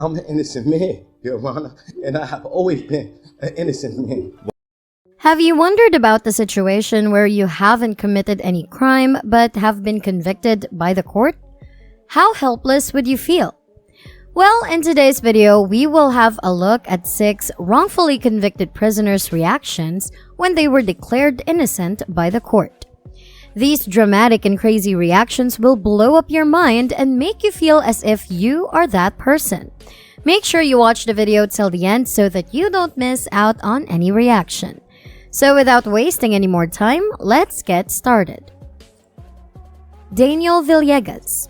I'm an innocent man, Your Honor, and I have always been an innocent man. Have you wondered about the situation where you haven't committed any crime but have been convicted by the court? How helpless would you feel? Well, in today's video, we will have a look at 6 wrongfully convicted prisoners' reactions when they were declared innocent by the court. These dramatic and crazy reactions will blow up your mind and make you feel as if you are that person. Make sure you watch the video till the end so that you don't miss out on any reaction. So without wasting any more time, let's get started. Daniel Villegas.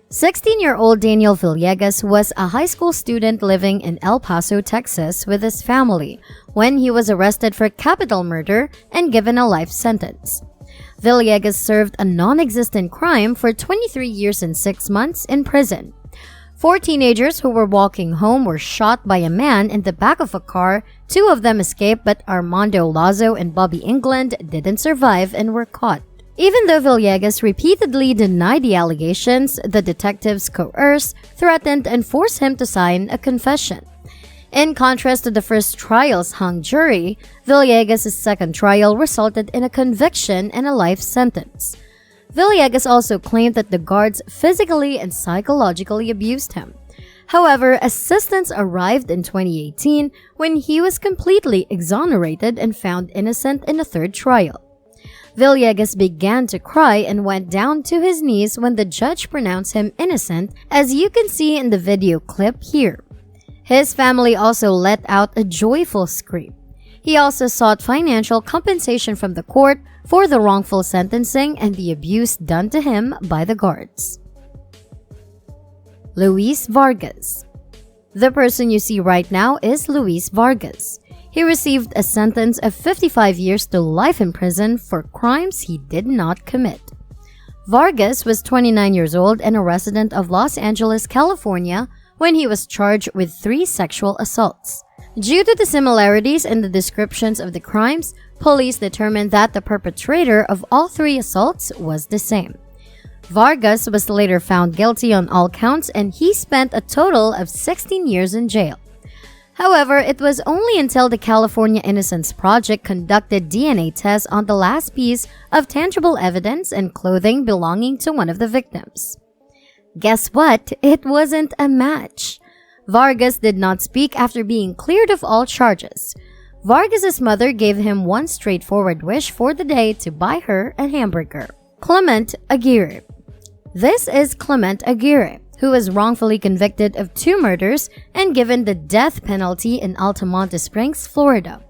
16-year-old Daniel Villegas was a high school student living in El Paso, Texas with his family when he was arrested for capital murder and given a life sentence. Villegas served a non-existent crime for 23 years and 6 months in prison. 4 teenagers who were walking home were shot by a man in the back of a car. 2 of them escaped, but Armando Lazo and Bobby England didn't survive and were caught. Even though Villegas repeatedly denied the allegations, the detectives coerced, threatened, and forced him to sign a confession. In contrast to the first trial's hung jury, Villegas' second trial resulted in a conviction and a life sentence. Villegas also claimed that the guards physically and psychologically abused him. However, assistance arrived in 2018 when he was completely exonerated and found innocent in a third trial. Villegas began to cry and went down to his knees when the judge pronounced him innocent, as you can see in the video clip here. His family also let out a joyful scream. He also sought financial compensation from the court for the wrongful sentencing and the abuse done to him by the guards. Luis Vargas. The person you see right now is Luis Vargas. He received a sentence of 55 years to life in prison for crimes he did not commit. Vargas was 29 years old and a resident of Los Angeles, California, when he was charged with 3 sexual assaults. Due to the similarities in the descriptions of the crimes, police determined that the perpetrator of all 3 assaults was the same. Vargas was later found guilty on all counts and he spent a total of 16 years in jail. However, it was only until the California Innocence Project conducted DNA tests on the last piece of tangible evidence and clothing belonging to one of the victims. Guess what? It wasn't a match. Vargas did not speak after being cleared of all charges. Vargas's mother gave him one straightforward wish for the day to buy her a hamburger. Clement Aguirre. This is Clement Aguirre, who was wrongfully convicted of 2 murders and given the death penalty in Altamonte Springs, Florida.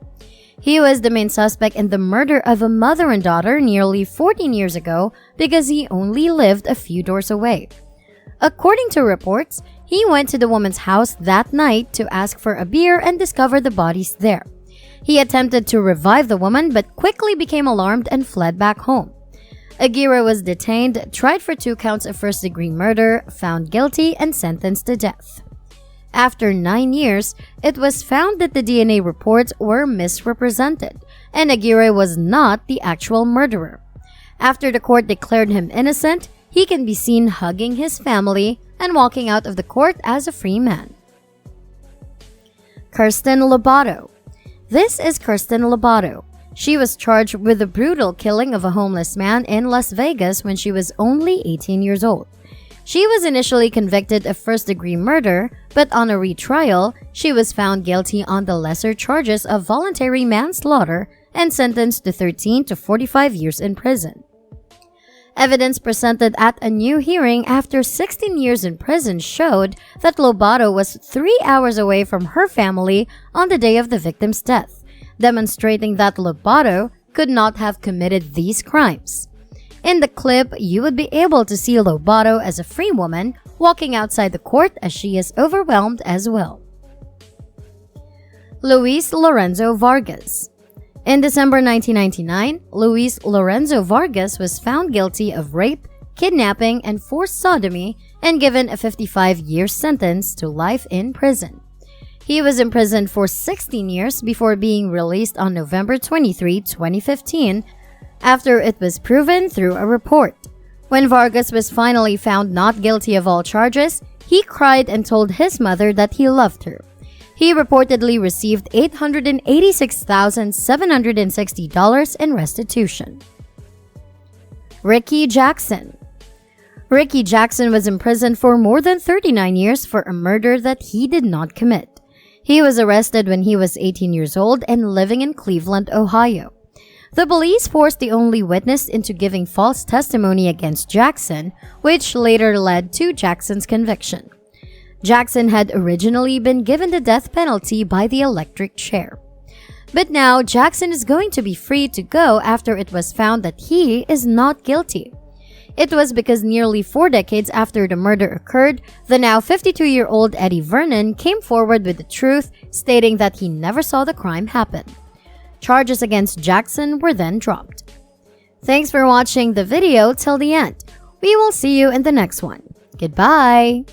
He was the main suspect in the murder of a mother and daughter nearly 14 years ago because he only lived a few doors away. According to reports, he went to the woman's house that night to ask for a beer and discovered the bodies there. He attempted to revive the woman but quickly became alarmed and fled back home. Aguirre was detained, tried for 2 counts of first-degree murder, found guilty, and sentenced to death. After 9 years, it was found that the DNA reports were misrepresented, and Aguirre was not the actual murderer. After the court declared him innocent, he can be seen hugging his family and walking out of the court as a free man. Kirsten Lobato. This is Kirsten Lobato. She was charged with the brutal killing of a homeless man in Las Vegas when she was only 18 years old. She was initially convicted of first-degree murder, but on a retrial, she was found guilty on the lesser charges of voluntary manslaughter and sentenced to 13 to 45 years in prison. Evidence presented at a new hearing after 16 years in prison showed that Lobato was 3 hours away from her family on the day of the victim's death, demonstrating that Lobato could not have committed these crimes. In the clip, you would be able to see Lobato as a free woman walking outside the court as she is overwhelmed as well. Luis Lorenzo Vargas. In December 1999, Luis Lorenzo Vargas was found guilty of rape, kidnapping, and forced sodomy and given a 55-year sentence to life in prison. He was imprisoned for 16 years before being released on November 23, 2015, after it was proven through a report. When Vargas was finally found not guilty of all charges, he cried and told his mother that he loved her. He reportedly received $886,760 in restitution. Ricky Jackson. Ricky Jackson was imprisoned for more than 39 years for a murder that he did not commit. He was arrested when he was 18 years old and living in Cleveland, Ohio. The police forced the only witness into giving false testimony against Jackson, which later led to Jackson's conviction. Jackson had originally been given the death penalty by the electric chair. But now Jackson is going to be free to go after it was found that he is not guilty. It was because nearly 4 decades after the murder occurred, the now 52-year-old Eddie Vernon came forward with the truth, stating that he never saw the crime happen. Charges against Jackson were then dropped. Thanks for watching the video till the end. We will see you in the next one. Goodbye!